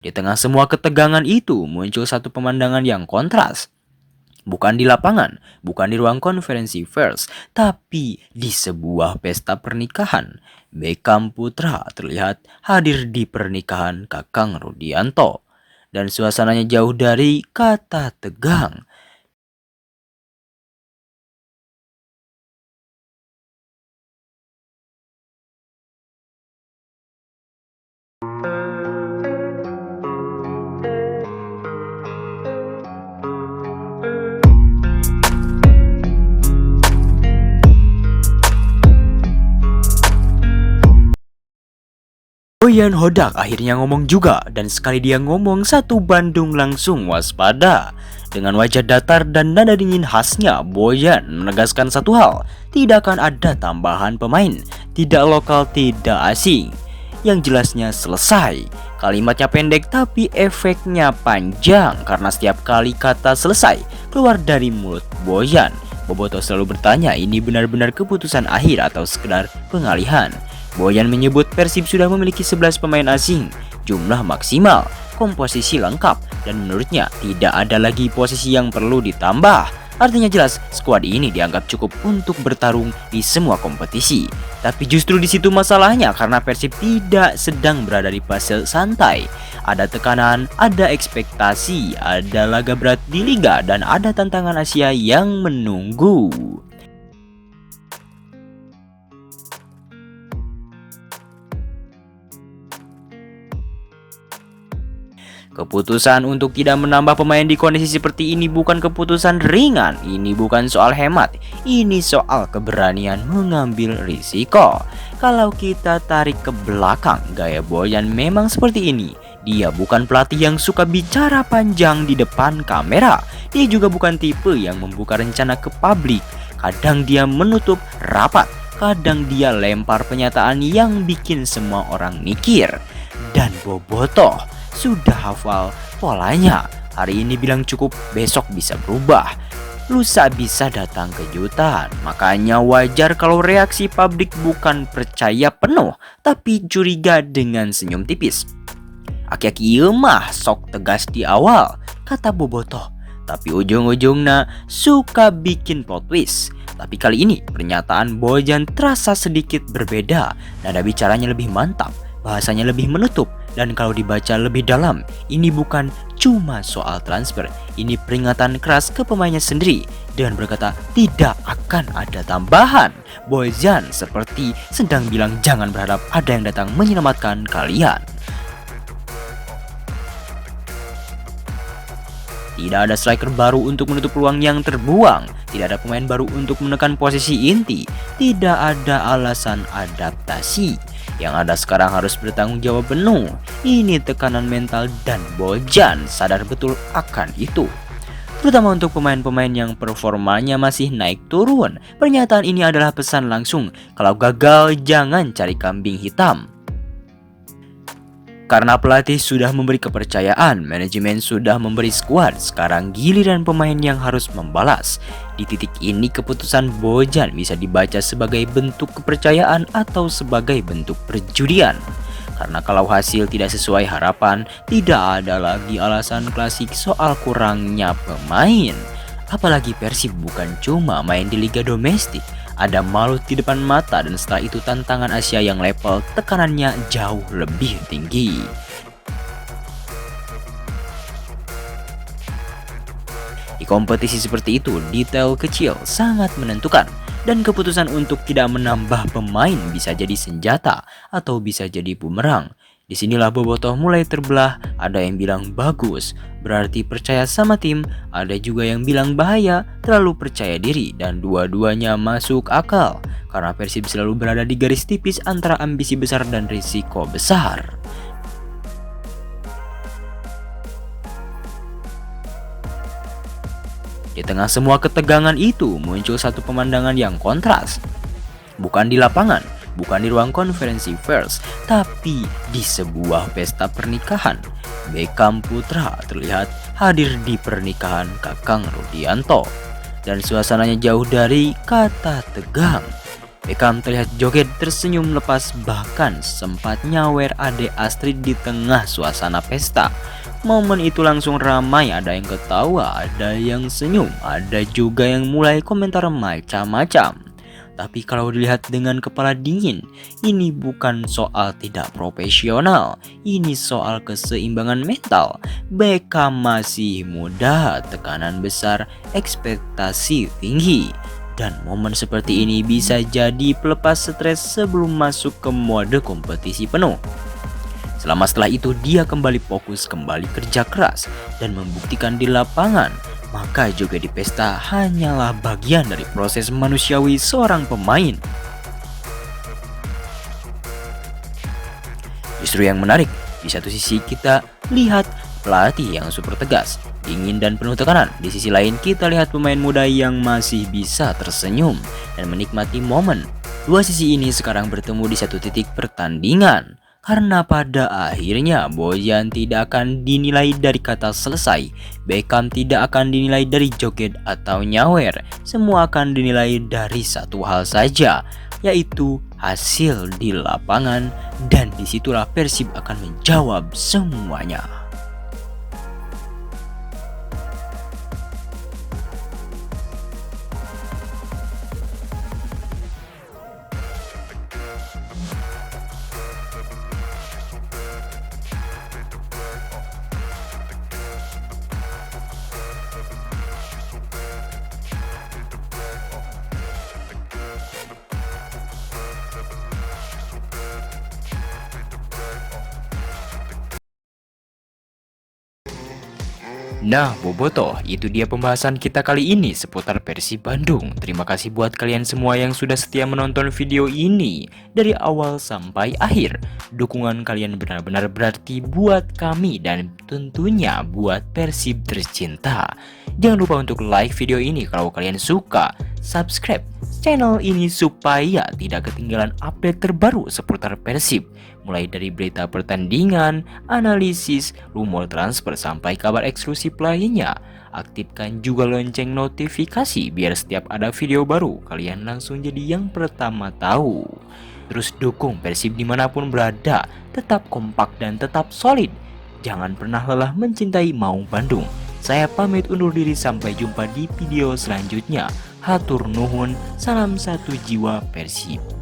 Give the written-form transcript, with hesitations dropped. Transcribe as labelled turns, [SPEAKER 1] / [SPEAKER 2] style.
[SPEAKER 1] Di tengah semua ketegangan itu muncul satu pemandangan yang kontras. Bukan di lapangan, bukan di ruang konferensi pers, tapi di sebuah pesta pernikahan. Beckham Putra terlihat hadir di pernikahan Kakang Rudianto. Dan suasananya jauh dari kata tegang. Boyan Hodak akhirnya ngomong juga, dan sekali dia ngomong satu Bandung langsung waspada. Dengan wajah datar dan nada dingin khasnya, Boyan menegaskan satu hal, tidak akan ada tambahan pemain, tidak lokal, tidak asing. Yang jelasnya selesai. Kalimatnya pendek tapi efeknya panjang karena setiap kali kata selesai keluar dari mulut Boyan, Bobotoh selalu bertanya ini benar-benar keputusan akhir atau sekedar pengalihan. Boyan menyebut Persib sudah memiliki 11 pemain asing, jumlah maksimal, komposisi lengkap, dan menurutnya tidak ada lagi posisi yang perlu ditambah. Artinya jelas, skuad ini dianggap cukup untuk bertarung di semua kompetisi. Tapi justru di situ masalahnya karena Persib tidak sedang berada di fase santai. Ada tekanan, ada ekspektasi, ada laga berat di liga, dan ada tantangan Asia yang menunggu. Keputusan untuk tidak menambah pemain di kondisi seperti ini bukan keputusan ringan. Ini bukan soal hemat, ini soal keberanian mengambil risiko. Kalau kita tarik ke belakang, gaya Boyan memang seperti ini. Dia bukan pelatih yang suka bicara panjang di depan kamera. Dia juga bukan tipe yang membuka rencana ke publik. Kadang dia menutup rapat, kadang dia lempar pernyataan yang bikin semua orang mikir. Dan Bobotoh sudah hafal polanya. Hari ini bilang cukup, besok bisa berubah. Lusa bisa datang kejutan. Makanya wajar kalau reaksi publik bukan percaya penuh, tapi curiga dengan senyum tipis. Aki-aki ieu mah sok tegas di awal, kata Bobotoh. Tapi ujung-ujungnya suka bikin plot twist. Tapi kali ini pernyataan Boyan terasa sedikit berbeda. Nada bicaranya lebih mantap, bahasanya lebih menutup. Dan kalau dibaca lebih dalam, ini bukan cuma soal transfer, ini peringatan keras ke pemainnya sendiri. Dengan berkata tidak akan ada tambahan, Boyan seperti sedang bilang jangan berharap ada yang datang menyelamatkan kalian. Tidak ada striker baru untuk menutup ruang yang terbuang, tidak ada pemain baru untuk menekan posisi inti, tidak ada alasan adaptasi. Yang ada sekarang harus bertanggung jawab penuh. Ini tekanan mental dan Boyan sadar betul akan itu. Terutama untuk pemain-pemain yang performanya masih naik turun. Pernyataan ini adalah pesan langsung, kalau gagal jangan cari kambing hitam. Karena pelatih sudah memberi kepercayaan, manajemen sudah memberi skuad, sekarang giliran pemain yang harus membalas. Di titik ini keputusan Boyan bisa dibaca sebagai bentuk kepercayaan atau sebagai bentuk perjudian. Karena kalau hasil tidak sesuai harapan, tidak ada lagi alasan klasik soal kurangnya pemain. Apalagi Persib bukan cuma main di liga domestik, ada Malut di depan mata, dan setelah itu tantangan Asia yang level tekanannya jauh lebih tinggi. Di kompetisi seperti itu, detail kecil sangat menentukan, dan keputusan untuk tidak menambah pemain bisa jadi senjata atau bisa jadi bumerang. Disinilah Bobotoh mulai terbelah, ada yang bilang bagus, berarti percaya sama tim, ada juga yang bilang bahaya, terlalu percaya diri, dan dua-duanya masuk akal. Karena Persib selalu berada di garis tipis antara ambisi besar dan risiko besar. Di tengah semua ketegangan itu muncul satu pemandangan yang kontras. Bukan di lapangan, bukan di ruang konferensi pers, tapi di sebuah pesta pernikahan. Beckham Putra terlihat hadir di pernikahan Kakang Rudianto. Dan suasananya jauh dari kata tegang. Beckham terlihat joget tersenyum lepas, bahkan sempat nyawer Ade Astrid di tengah suasana pesta. Momen itu langsung ramai, ada yang ketawa, ada yang senyum, ada juga yang mulai komentar macam-macam. Tapi kalau dilihat dengan kepala dingin, ini bukan soal tidak profesional, ini soal keseimbangan mental. Beckham masih muda, tekanan besar, ekspektasi tinggi. Dan momen seperti ini bisa jadi pelepas stres sebelum masuk ke mode kompetisi penuh. Setelah itu dia kembali fokus, kembali kerja keras, dan membuktikan di lapangan. Maka juga di pesta hanyalah bagian dari proses manusiawi seorang pemain. Justru yang menarik, di satu sisi kita lihat pelatih yang super tegas, dingin dan penuh tekanan. Di sisi lain kita lihat pemain muda yang masih bisa tersenyum dan menikmati momen. Dua sisi ini sekarang bertemu di satu titik pertandingan. Karena pada akhirnya Bojan tidak akan dinilai dari kata selesai, Beckham tidak akan dinilai dari joget atau nyawer. Semua akan dinilai dari satu hal saja, yaitu hasil di lapangan, dan disitulah Persib akan menjawab semuanya. Nah, Bobotoh, itu dia pembahasan kita kali ini seputar Persib Bandung. Terima kasih buat kalian semua yang sudah setia menonton video ini dari awal sampai akhir. Dukungan kalian benar-benar berarti buat kami dan tentunya buat Persib tercinta. Jangan lupa untuk like video ini kalau kalian suka, subscribe channel ini supaya tidak ketinggalan update terbaru seputar Persib. Mulai dari berita pertandingan, analisis, rumor transfer, sampai kabar eksklusif lainnya. Aktifkan juga lonceng notifikasi biar setiap ada video baru kalian langsung jadi yang pertama tahu. Terus dukung Persib dimanapun berada, tetap kompak dan tetap solid. Jangan pernah lelah mencintai Maung Bandung. Saya pamit undur diri, sampai jumpa di video selanjutnya. Hatur nuhun, salam satu jiwa Persib.